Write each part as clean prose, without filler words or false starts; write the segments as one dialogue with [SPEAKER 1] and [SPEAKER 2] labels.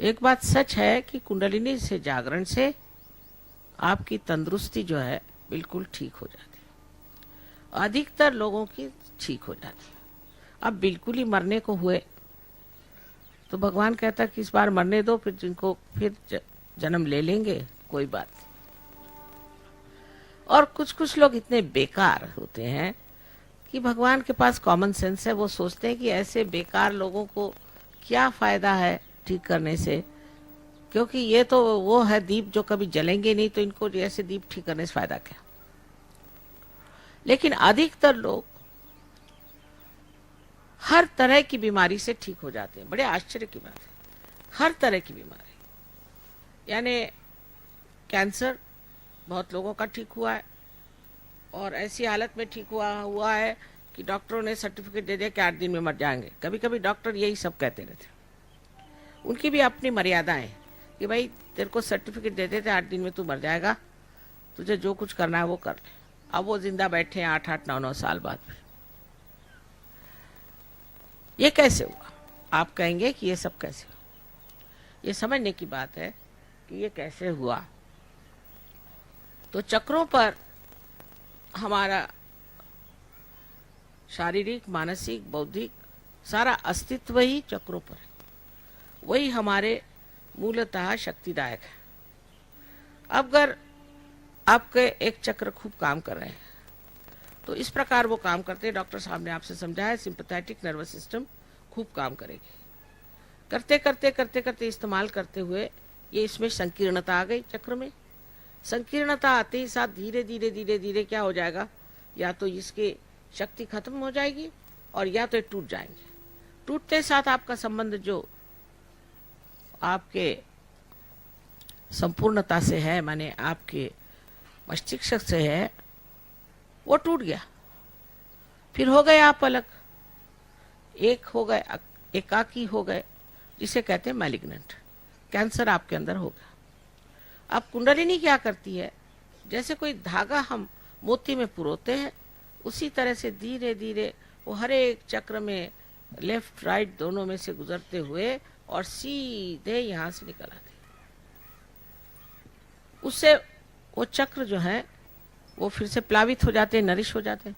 [SPEAKER 1] एक बात सच है कि कुंडलिनी से जागरण से आपकी तंदुरुस्ती जो है बिल्कुल ठीक हो जाती है। अधिकतर लोगों की ठीक हो जाती है। अब बिल्कुल ही मरने को हुए तो भगवान कहता कि इस बार मरने दो, फिर जिनको फिर जन्म ले लेंगे, कोई बात नहीं। और कुछ कुछ लोग इतने बेकार होते हैं कि भगवान के पास कॉमन सेंस है। वो सोचते हैं कि ऐसे बेकार लोगों को क्या फायदा है ठीक करने से, क्योंकि ये तो वो है दीप जो कभी जलेंगे नहीं, तो इनको ऐसे दीप ठीक करने से फायदा क्या। लेकिन अधिकतर लोग हर तरह की बीमारी से ठीक हो जाते हैं। बड़े आश्चर्य की बात है, हर तरह की बीमारी, यानी कैंसर बहुत लोगों का ठीक हुआ है, और ऐसी हालत में ठीक हुआ है कि डॉक्टरों ने सर्टिफिकेट दे दिया कि 8 दिन में मर जाएंगे। कभी कभी डॉक्टर यही सब कहते रहते, उनकी भी अपनी मर्यादाएं हैं कि भाई तेरे को सर्टिफिकेट दे देते 8 दिन में तू मर जाएगा, तुझे जो कुछ करना है वो कर ले। अब वो जिंदा बैठे हैं 8-8, 9-9 साल बाद भी। ये कैसे हुआ? आप कहेंगे कि ये सब कैसे हुआ? ये समझने की बात है कि ये कैसे हुआ। तो चक्रों पर हमारा शारीरिक, मानसिक, बौद्धिक सारा अस्तित्व ही चक्रों पर है। वही हमारे मूलतः शक्तिदायक है। अब अगर आपके एक चक्र खूब काम कर रहे हैं तो इस प्रकार वो काम करते हैं। डॉक्टर साहब ने आपसे समझाया सिंपैथेटिक नर्वस सिस्टम खूब काम करेगी। करते करते करते करते इस्तेमाल करते हुए ये इसमें संकीर्णता आ गई। चक्र में संकीर्णता आते ही साथ धीरे धीरे धीरे धीरे क्या हो जाएगा, या तो इसकी शक्ति खत्म हो जाएगी और या तो टूट जाएंगे। टूटते साथ आपका संबंध जो आपके संपूर्णता से है, माने आपके मस्तिष्क से है, वो टूट गया। फिर हो गए आप अलग, एक हो गए, एकाकी हो गए, जिसे कहते हैं मैलिग्नेंट। कैंसर आपके अंदर हो गया। अब कुंडलिनी क्या करती है, जैसे कोई धागा हम मोती में पुरोते हैं, उसी तरह से धीरे धीरे वो हर एक चक्र में लेफ्ट राइट दोनों में से गुजरते हुए और सीधे यहां से निकल आते। उससे वो चक्र जो है वो फिर से प्लावित हो जाते हैं, नरिश हो जाते हैं।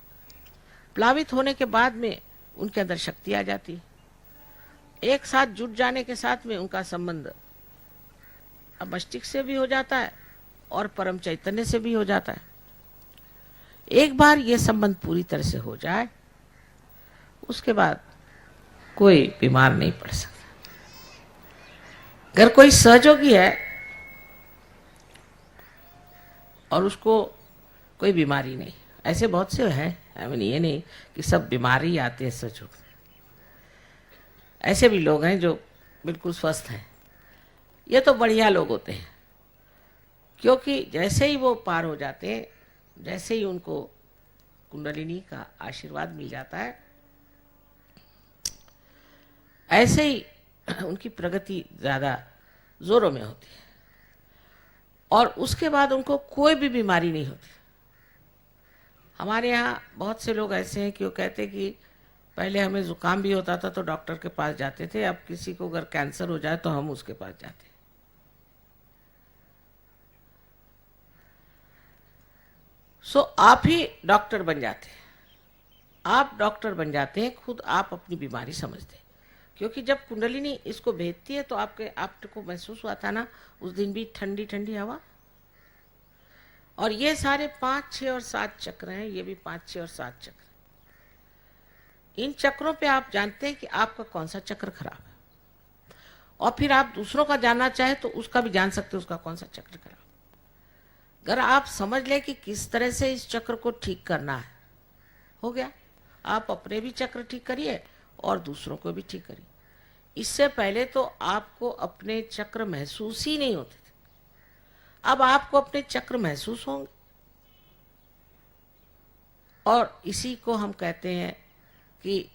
[SPEAKER 1] प्लावित होने के बाद में उनके अंदर शक्ति आ जाती है। एक साथ जुट जाने के साथ में उनका संबंध अब मस्तिष्क से भी हो जाता है और परम चैतन्य से भी हो जाता है। एक बार ये संबंध पूरी तरह से हो जाए, उसके बाद कोई बीमार नहीं पड़ सकता। अगर कोई सहयोगी है और उसको कोई बीमारी नहीं, ऐसे बहुत से हैं, ये नहीं कि सब बीमारी आते हैं सहयोग, ऐसे भी लोग हैं जो बिल्कुल स्वस्थ हैं। ये तो बढ़िया लोग होते हैं, क्योंकि जैसे ही वो पार हो जाते हैं, जैसे ही उनको कुंडलिनी का आशीर्वाद मिल जाता है, ऐसे ही उनकी प्रगति ज्यादा जोरों में होती है और उसके बाद उनको कोई भी बीमारी नहीं होती। हमारे यहाँ बहुत से लोग ऐसे हैं कि वो कहते कि पहले हमें जुकाम भी होता था तो डॉक्टर के पास जाते थे, अब किसी को अगर कैंसर हो जाए तो हम उसके पास जाते हैं। सो आप ही डॉक्टर बन जाते हैं। आप डॉक्टर बन जाते हैं, खुद आप अपनी बीमारी समझते हैं। क्योंकि जब कुंडलिनी इसको भेजती है तो आपको महसूस हुआ था ना उस दिन भी ठंडी ठंडी हवा। और ये सारे 5, 6 और 7 चक्र हैं, ये भी 5, 6 और 7 चक्र। इन चक्रों पे आप जानते हैं कि आपका कौन सा चक्र खराब है, और फिर आप दूसरों का जानना चाहे तो उसका भी जान सकते हैं उसका कौन सा चक्र खराब। अगर आप समझ लें कि किस तरह से इस चक्र को ठीक करना है, हो गया। आप अपने भी चक्र ठीक करिए और दूसरों को भी ठीक करिए। इससे पहले तो आपको अपने चक्र महसूस ही नहीं होते थे, अब आपको अपने चक्र महसूस होंगे। और इसी को हम कहते हैं कि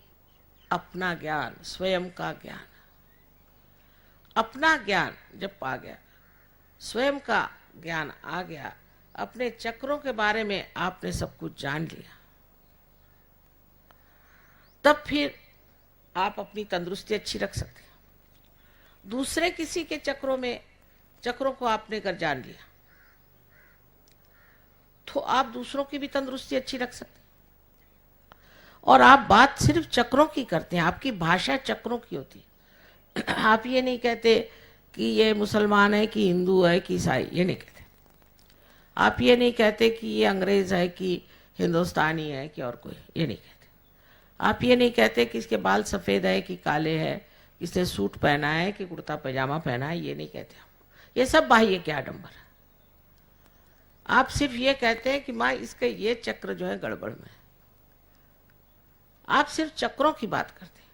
[SPEAKER 1] अपना ज्ञान, स्वयं का ज्ञान। अपना ज्ञान जब आ गया, स्वयं का ज्ञान आ गया, अपने चक्रों के बारे में आपने सब कुछ जान लिया, तब फिर आप अपनी तंदुरुस्ती अच्छी रख सकते हैं। दूसरे किसी के चक्रों को आपने अगर जान लिया तो आप दूसरों की भी तंदुरुस्ती अच्छी रख सकते हैं। और आप बात सिर्फ चक्रों की करते हैं, आपकी भाषा चक्रों की होती है। आप ये नहीं कहते कि ये मुसलमान है कि हिंदू है कि ईसाई, ये नहीं कहते। आप ये नहीं कहते कि ये अंग्रेज है कि हिंदुस्तानी है कि और कोई, ये नहीं कहते। आप ये नहीं कहते कि इसके बाल सफ़ेद है कि काले है, इसने सूट पहना है कि कुर्ता पैजामा पहना है, ये नहीं कहते आप। ये सब बाह्य के आडंबर है। आप सिर्फ ये कहते हैं कि माँ इसके ये चक्र जो है गड़बड़ में है। आप सिर्फ चक्रों की बात करते हैं,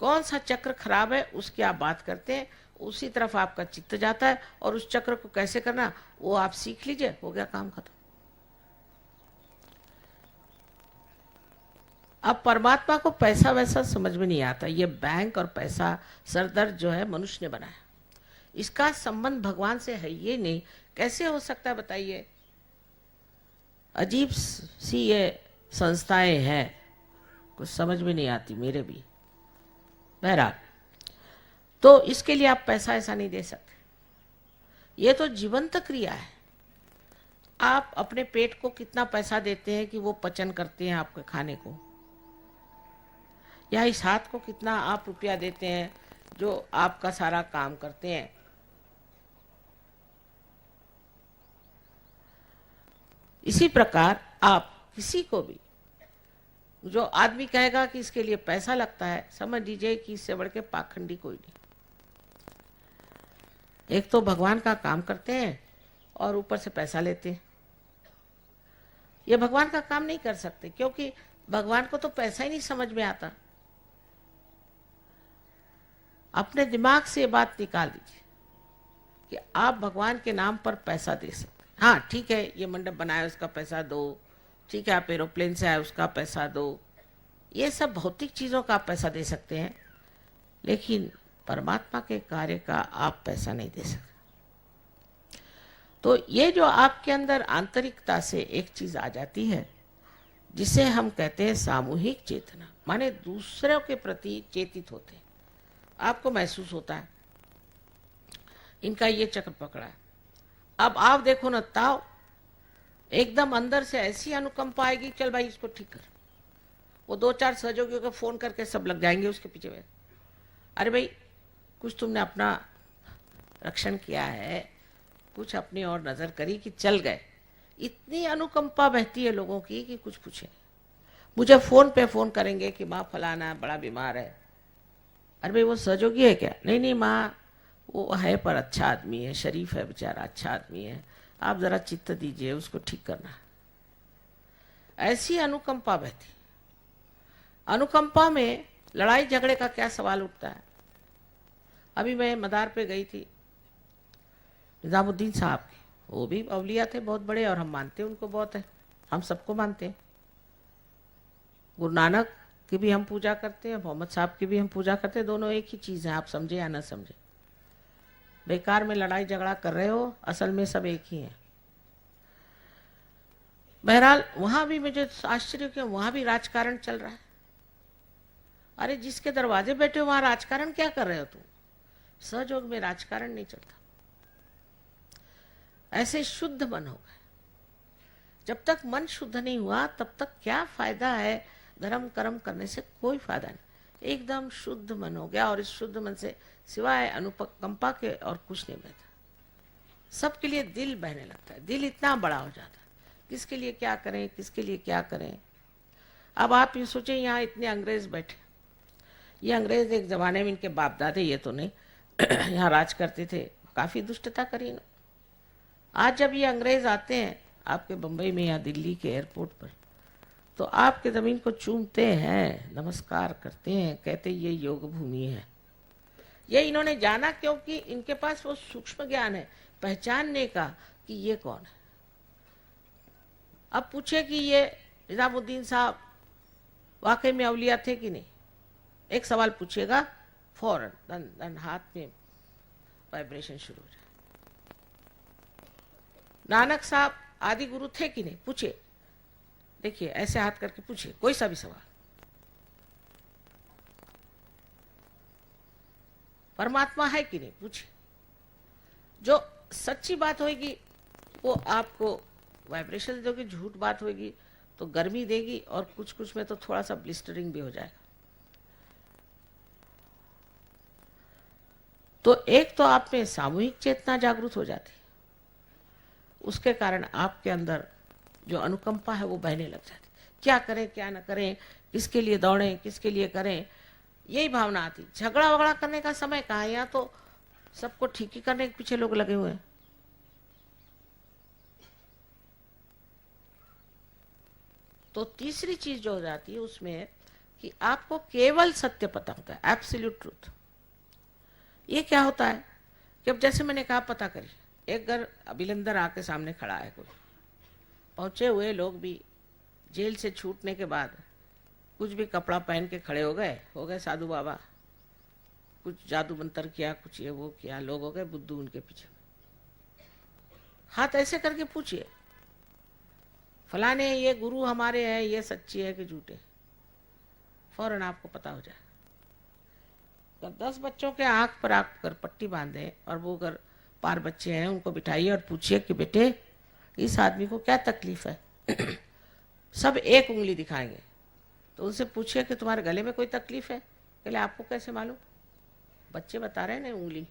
[SPEAKER 1] कौन सा चक्र खराब है उसकी आप बात करते हैं, उसी तरफ आपका चित्त जाता है और उस चक्र को कैसे करना वो आप सीख लीजिए, हो गया काम खत्म। अब परमात्मा को पैसा वैसा समझ में नहीं आता। ये बैंक और पैसा सरदर्द जो है मनुष्य ने बनाया, इसका संबंध भगवान से है ये नहीं। कैसे हो सकता है बताइए? अजीब सी ये संस्थाएं हैं, कुछ समझ में नहीं आती मेरे भी। बहरहाल, तो इसके लिए आप पैसा ऐसा नहीं दे सकते। ये तो जीवंत क्रिया है। आप अपने पेट को कितना पैसा देते हैं कि वो पचन करते हैं आपके खाने को, या इस हाथ को कितना आप रुपया देते हैं जो आपका सारा काम करते हैं। इसी प्रकार आप किसी को भी, जो आदमी कहेगा कि इसके लिए पैसा लगता है, समझ लीजिए कि इससे बढ़ के पाखंडी कोई नहीं। एक तो भगवान का काम करते हैं और ऊपर से पैसा लेते हैं। ये भगवान का काम नहीं कर सकते, क्योंकि भगवान को तो पैसा ही नहीं समझ में आता। अपने दिमाग से ये बात निकाल दीजिए कि आप भगवान के नाम पर पैसा दे सकते। हाँ ठीक है, ये मंडप बनाया उसका पैसा दो, ठीक है, आप एरोप्लेन से आए उसका पैसा दो, ये सब भौतिक चीज़ों का आप पैसा दे सकते हैं, लेकिन परमात्मा के कार्य का आप पैसा नहीं दे सकते। तो ये जो आपके अंदर आंतरिकता से एक चीज़ आ जाती है जिसे हम कहते हैं सामूहिक चेतना, माने दूसरों के प्रति चेतित होते हैं। आपको महसूस होता है इनका ये चक्र पकड़ा है। अब आप देखो ना, ताव एकदम अंदर से ऐसी अनुकंपा आएगी, चल भाई इसको ठीक कर। वो 2-4 सहयोगियों को फोन करके सब लग जाएंगे उसके पीछे में। अरे भाई कुछ तुमने अपना रक्षण किया है, कुछ अपनी और नजर करी कि चल गए। इतनी अनुकंपा बहती है लोगों की कि कुछ पूछे। मुझे फोन पे फोन करेंगे कि माँ फलाना बड़ा बीमार है। अरे भाई वो सहयोगी है क्या? नहीं नहीं माँ वो है पर अच्छा आदमी है, शरीफ है बेचारा, अच्छा आदमी है, आप जरा चित्त दीजिए, उसको ठीक करना। ऐसी अनुकंपा बहती। अनुकंपा में लड़ाई झगड़े का क्या सवाल उठता है? अभी मैं मदार पे गई थी, निजामुद्दीन साहब के, वो भी अवलिया थे बहुत बड़े और हम मानते हैं उनको बहुत है, हम सबको मानते हैं। गुरु नानक की भी हम पूजा करते हैं, मोहम्मद साहब की भी हम पूजा करते हैं, दोनों एक ही चीज़ है, आप समझे या ना समझे। बेकार में लड़ाई झगड़ा कर रहे हो, असल में सब एक ही है। बहरहाल वहां भी मुझे आश्चर्य क्यों, वहां भी राजकारण चल रहा है। अरे जिसके दरवाजे बैठे हो वहां राजकारण क्या कर रहे हो तुम? सहयोग में राजकारण नहीं चलता। ऐसे शुद्ध मन हो गए। जब तक मन शुद्ध नहीं हुआ तब तक क्या फायदा है धर्म कर्म करने से? कोई फायदा नहीं। एकदम शुद्ध मन हो गया और इस शुद्ध मन से सिवाय अनुकंपा के और कुछ नहीं बहता। सबके लिए दिल बहने लगता है, दिल इतना बड़ा हो जाता है, किसके लिए क्या करें, किसके लिए क्या करें। अब आप ये सोचें, यहाँ इतने अंग्रेज बैठे, ये अंग्रेज एक जमाने में इनके बाप दादे, ये तो नहीं, यहाँ राज करते थे, काफी दुष्टता करी ना। आज जब ये अंग्रेज आते हैं आपके बंबई में या दिल्ली के एयरपोर्ट पर, तो आपके जमीन को चूमते हैं, नमस्कार करते हैं, कहते ये योग भूमि है। ये इन्होंने जाना क्योंकि इनके पास वो सूक्ष्म ज्ञान है पहचानने का कि ये कौन है। अब पूछे कि ये निजामुद्दीन साहब वाकई में अवलिया थे कि नहीं, एक सवाल पूछिएगा, फौरन दन हाथ में वाइब्रेशन शुरू हो जाए। नानक साहब आदि गुरु थे कि नहीं, पूछिए, देखिए ऐसे हाथ करके पूछिए कोई सा भी सवाल। परमात्मा है कि नहीं, पूछिए। जो सच्ची बात होगी वो आपको वाइब्रेशन दोगी, झूठ बात होगी तो गर्मी देगी, और कुछ कुछ में तो थोड़ा सा ब्लिस्टरिंग भी हो जाएगा। तो एक तो आप में सामूहिक चेतना जागृत हो जाती, उसके कारण आपके अंदर जो अनुकंपा है वो बहने लग जाती। क्या करें क्या न करें, किसके लिए दौड़ें, किसके लिए करें, यही भावना आती। झगड़ा वगड़ा करने का समय कहाँ है, यहाँ तो सबको ठीक ही करने के पीछे लोग लगे हुए हैं। तो तीसरी चीज जो हो जाती है उसमें कि आपको केवल सत्य पता होता है, एब्सोल्यूट ट्रूथ। ये क्या होता है कि अब जैसे मैंने कहा, पता करिए, एक घर अभिलंदर आके सामने खड़ा है, कोई पहुंचे हुए लोग भी जेल से छूटने के बाद कुछ भी कपड़ा पहन के खड़े हो गए साधु बाबा, कुछ जादू मंत्र किया, कुछ ये वो किया, लोग हो गए बुद्धू उनके पीछे। हाथ ऐसे करके पूछिए, फलाने ये गुरु हमारे हैं, ये सच्ची है कि झूठे, फौरन आपको पता हो जाए। तब 10 बच्चों के आंख पर आकर पट्टी बांधे, और वो अगर 5 बच्चे हैं उनको बिठाइए और पूछिए कि बेटे इस आदमी को क्या तकलीफ है। सब एक उंगली दिखाएंगे, तो उनसे पूछिए कि तुम्हारे गले में कोई तकलीफ है। पहले आपको कैसे मालूम? बच्चे बता रहे हैं ना, उंगली,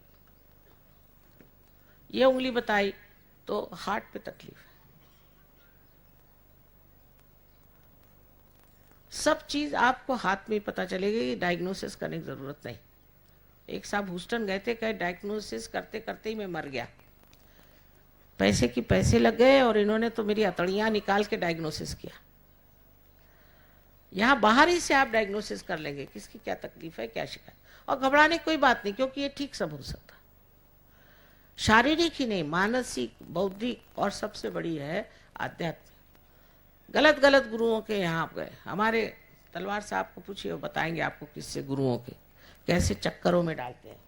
[SPEAKER 1] ये उंगली बताई तो हार्ट पे तकलीफ है। सब चीज आपको हाथ में पता चलेगी, डायग्नोसिस करने की जरूरत नहीं। एक साहब ह्यूस्टन गए थे, कहे डायग्नोसिस करते करते ही मैं मर गया, पैसे की पैसे लग गए और इन्होंने तो मेरी अतड़ियां निकाल के डायग्नोसिस किया। यहाँ बाहर ही से आप डायग्नोसिस कर लेंगे किसकी क्या तकलीफ है, क्या शिकायत, और घबराने की कोई बात नहीं, क्योंकि ये ठीक सब हो सकता। शारीरिक ही नहीं, मानसिक, बौद्धिक, और सबसे बड़ी है आध्यात्मिक। गलत गलत गुरुओं के यहाँ आप गए, हमारे तलवार साहब को पूछिए, वो बताएंगे आपको किससे गुरुओं के कैसे चक्करों में डालते हैं।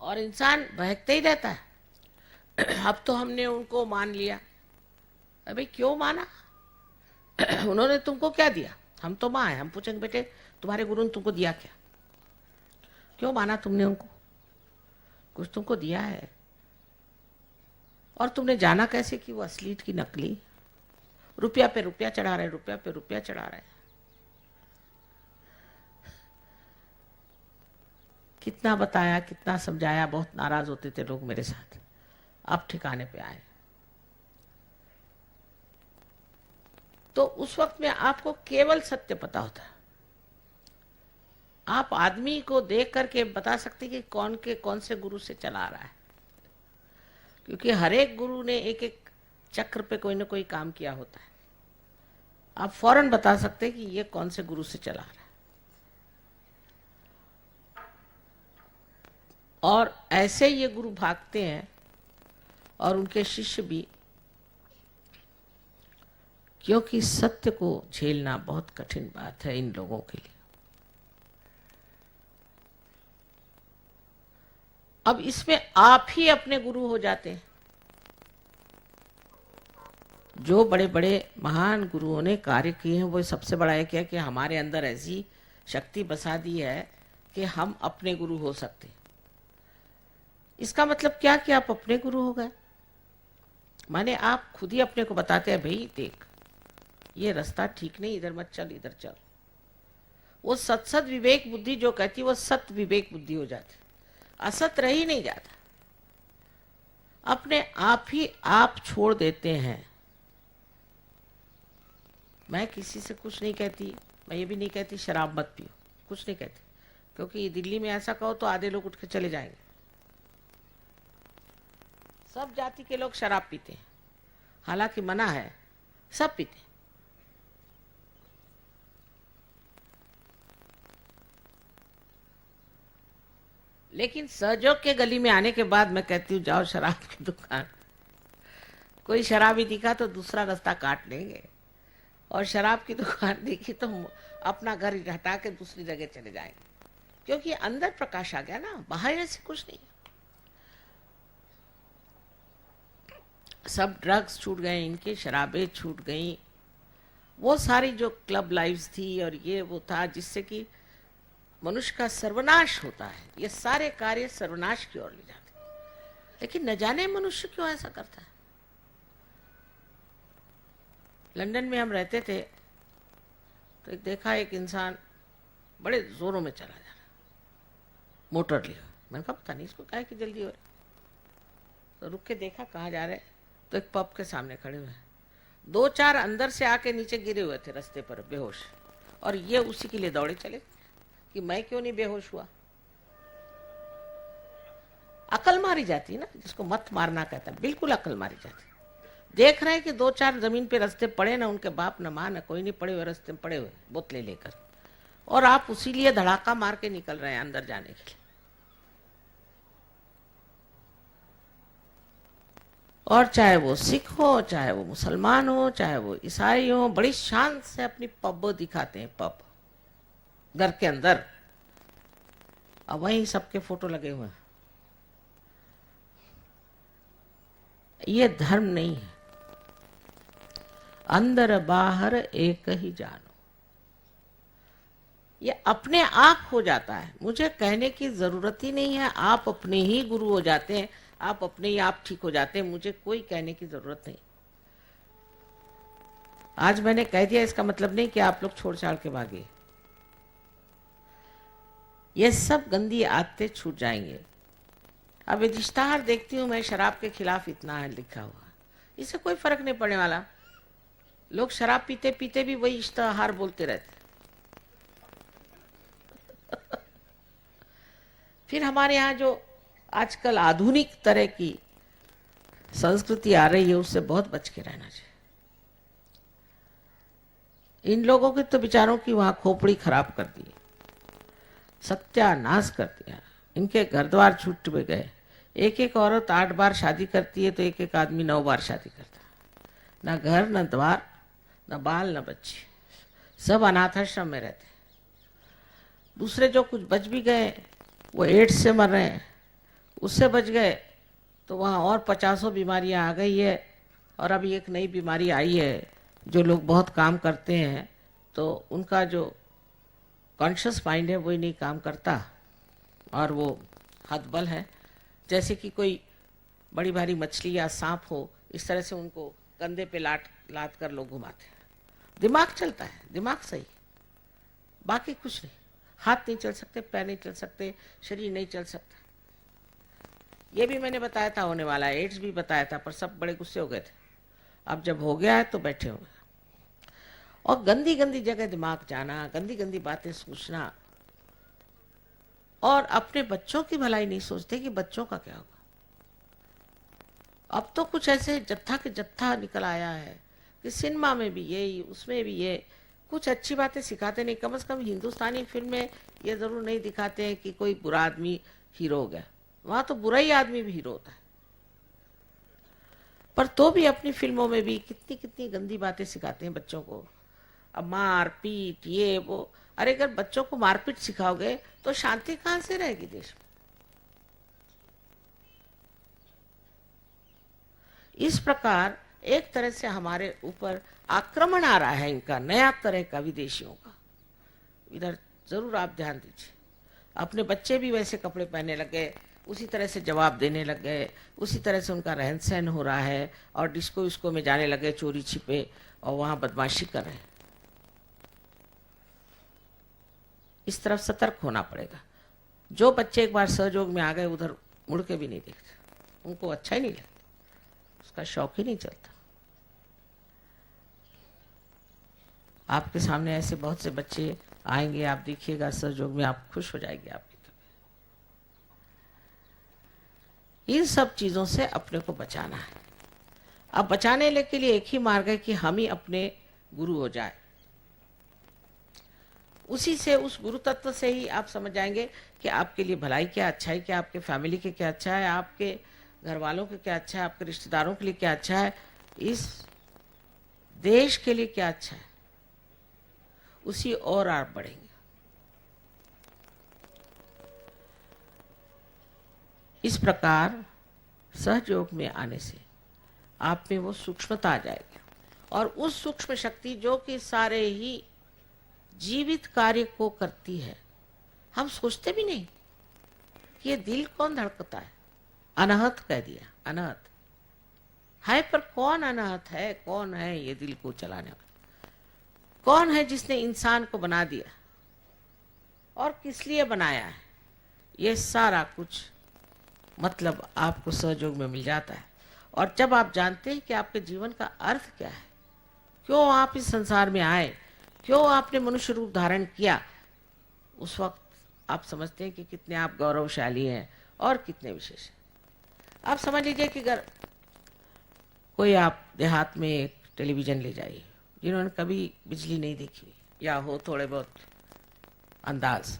[SPEAKER 1] और इंसान बहकते ही रहता है। अब तो हमने उनको मान लिया। अबे क्यों माना? उन्होंने तुमको क्या दिया? हम तो माँ है, हम पूछेंगे बेटे तुम्हारे गुरु ने तुमको दिया क्या? क्यों माना तुमने उनको? कुछ तुमको दिया है, और तुमने जाना कैसे कि वो असली की नकली? रुपया पे रुपया चढ़ा रहे, रुपया पे रुपया चढ़ा रहे। कितना बताया, कितना समझाया, बहुत नाराज होते थे लोग मेरे साथ। अब ठिकाने पे आए। तो उस वक्त में आपको केवल सत्य पता होता है। आप आदमी को देख करके बता सकते कि कौन से गुरु से चला रहा है, क्योंकि हर एक गुरु ने एक एक चक्र पे कोई ना कोई काम किया होता है। आप फौरन बता सकते कि ये कौन से गुरु से चला रहा है। और ऐसे ये गुरु भागते हैं, और उनके शिष्य भी, क्योंकि सत्य को झेलना बहुत कठिन बात है इन लोगों के लिए। अब इसमें आप ही अपने गुरु हो जाते हैं। जो बड़े बड़े महान गुरुओं ने कार्य किए हैं, वो सबसे बड़ा एक है कि हमारे अंदर ऐसी शक्ति बसा दी है कि हम अपने गुरु हो सकते। इसका मतलब क्या कि आप अपने गुरु हो गए, माने आप खुद ही अपने को बताते हैं, भाई देख ये रास्ता ठीक नहीं, इधर मत चल, इधर चल। वो सत विवेक बुद्धि जो कहती, वो सत विवेक बुद्धि हो जाती, असत रह ही नहीं जाता। अपने आप ही आप छोड़ देते हैं। मैं किसी से कुछ नहीं कहती, मैं ये भी नहीं कहती शराब मत पियो, कुछ नहीं कहती, क्योंकि दिल्ली में ऐसा कहो तो आधे लोग उठ के चले जाएंगे। सब जाति के लोग शराब पीते हैं, हालांकि मना है, सब पीते हैं। लेकिन सहयोग के गली में आने के बाद मैं कहती हूँ जाओ शराब की दुकान, कोई शराबी दिखा तो दूसरा रास्ता काट लेंगे, और शराब की दुकान देखी तो अपना घर हटा के दूसरी जगह चले जाएंगे, क्योंकि अंदर प्रकाश आ गया ना, बाहर ऐसे कुछ नहीं। सब ड्रग्स छूट गए इनके, शराबें छूट गई, वो सारी जो क्लब लाइफ्स थी और ये वो था जिससे कि मनुष्य का सर्वनाश होता है, ये सारे कार्य सर्वनाश की ओर ले जाते हैं। लेकिन न जाने मनुष्य क्यों ऐसा करता है। लंदन में हम रहते थे तो देखा एक इंसान बड़े जोरों में चला जा रहा, मोटर लिया। मैंने कहा पता नहीं इसको काहे की जल्दी हो रही। तो रुक के देखा कहाँ जा रहे, तो एक पब के सामने खड़े हुए हैं, 2-4 अंदर से आके नीचे गिरे हुए थे रास्ते पर बेहोश, और ये उसी के लिए दौड़े चले कि मैं क्यों नहीं बेहोश हुआ। अकल मारी जाती है ना, जिसको मत मारना कहता है, बिल्कुल अकल मारी जाती है। देख रहे हैं कि 2-4 जमीन पे रास्ते पड़े ना, उनके बाप न माँ न कोई नहीं, पड़े हुए रास्ते में पड़े हुए बोतलें लेकर, और आप उसी लिए धड़ाका मार के निकल रहे हैं अंदर जाने के लिए। और चाहे वो सिख हो, चाहे वो मुसलमान हो, चाहे वो ईसाई हो, बड़ी शान से अपनी पब दिखाते हैं, पब घर के अंदर, और वहीं सबके फोटो लगे हुए हैं। ये धर्म नहीं है। अंदर बाहर एक ही जानो, ये अपने आप हो जाता है। मुझे कहने की जरूरत ही नहीं है, आप अपने ही गुरु हो जाते हैं, आप अपने ही आप ठीक हो जाते हैं, मुझे कोई कहने की जरूरत नहीं। आज मैंने कह दिया इसका मतलब नहीं कि आप लोग छोड़ छाड़ के भागे। ये सब गंदी आदतें छूट जाएंगे। अब इश्तहार देखती हूं मैं, शराब के खिलाफ इतना है लिखा हुआ, इससे कोई फर्क नहीं पड़ने वाला। लोग शराब पीते पीते भी वही इश्तहार बोलते रहते। फिर हमारे यहाँ जो आजकल आधुनिक तरह की संस्कृति आ रही है, उससे बहुत बच के रहना चाहिए। इन लोगों के तो विचारों की वहां खोपड़ी खराब कर दी, सत्यानाश कर दिया, इनके घर द्वार छूट में गए। एक एक औरत 8 बार शादी करती है तो एक एक आदमी 9 बार शादी करता है। ना घर, न द्वार, न बाल, न बच्चे, सब अनाथाश्रम में रहते। दूसरे जो कुछ बच भी गए वो एड्स से मर रहे हैं, उससे बच गए तो वहाँ और 50 बीमारियाँ आ गई है। और अभी एक नई बीमारी आई है, जो लोग बहुत काम करते हैं तो उनका जो कॉन्शियस माइंड है वही नहीं काम करता, और वो हतबल है। जैसे कि कोई बड़ी भारी मछली या सांप हो, इस तरह से उनको कंधे पे लाद कर लोग घुमाते हैं। दिमाग चलता है, दिमाग सही, बाकी कुछ नहीं। हाथ नहीं चल सकते, पैर नहीं चल सकते, शरीर नहीं चल सकता। ये भी मैंने बताया था होने वाला है, एड्स भी बताया था, पर सब बड़े गुस्से हो गए थे। अब जब हो गया है तो बैठे हो। और गंदी गंदी जगह दिमाग जाना, गंदी गंदी बातें सोचना, और अपने बच्चों की भलाई नहीं सोचते कि बच्चों का क्या होगा। अब तो कुछ ऐसे जत्था के जत्था निकल आया है कि सिनेमा में भी ये, उसमें भी ये, कुछ अच्छी बातें सिखाते नहीं। कम से कम हिंदुस्तानी फिल्म में ये जरूर नहीं दिखाते हैं कि कोई बुरा आदमी हीरो हो गया, वहां तो बुरा ही आदमी भी हीरो होता है। पर तो भी अपनी फिल्मों में भी कितनी कितनी गंदी बातें सिखाते हैं बच्चों को। अब मार पीट ये वो, अरे अगर बच्चों को मारपीट सिखाओगे तो शांति कहां से रहेगी देश में। इस प्रकार एक तरह से हमारे ऊपर आक्रमण आ रहा है इनका, नया तरह का, विदेशियों का। इधर जरूर आप ध्यान दीजिए। अपने बच्चे भी वैसे कपड़े पहनने लग गए, उसी तरह से जवाब देने लग गए, उसी तरह से उनका रहन सहन हो रहा है, और डिस्को विस्को में जाने लगे चोरी छिपे, और वहां बदमाशी कर रहे हैं। इस तरफ सतर्क होना पड़ेगा। जो बच्चे एक बार सहयोग में आ गए उधर मुड़ के भी नहीं देखते, उनको अच्छा ही नहीं लगता, उसका शौक ही नहीं चलता। आपके सामने ऐसे बहुत से बच्चे आएंगे, आप देखिएगा सहयोग में, आप खुश हो जाएंगे आपकी तबीयत। इन सब चीजों से अपने को बचाना है। अब बचाने के लिए एक ही मार्ग है कि हम ही अपने गुरु हो जाए। उसी से, उस गुरु तत्व से ही आप समझ जाएंगे कि आपके लिए भलाई क्या, अच्छाई क्या, आपके फैमिली के क्या अच्छा है, आपके घर वालों के क्या अच्छा है, आपके रिश्तेदारों के लिए क्या अच्छा है, इस देश के लिए क्या अच्छा है। उसी और आप बढ़ेंगे। इस प्रकार सहयोग में आने से आप में वो सूक्ष्मता आ जाएगी, और उस सूक्ष्म शक्ति जो कि सारे ही जीवित कार्य को करती है, हम सोचते भी नहीं कि ये दिल कौन धड़कता है। अनाहत कह दिया, अनाहत है, पर कौन अनाहत है, कौन है ये दिल को चलाने वाला, कौन है जिसने इंसान को बना दिया और किस लिए बनाया है, ये सारा कुछ मतलब आपको सहयोग में मिल जाता है। और जब आप जानते हैं कि आपके जीवन का अर्थ क्या है, क्यों आप इस संसार में आए, क्यों आपने मनुष्य रूप धारण किया, उस वक्त आप समझते हैं कि कितने आप गौरवशाली हैं और कितने विशेष हैं। आप समझ लीजिए कि अगर कोई आप देहात में एक टेलीविज़न ले जाइए, जिन्होंने कभी बिजली नहीं देखी या हो थोड़े बहुत अंदाज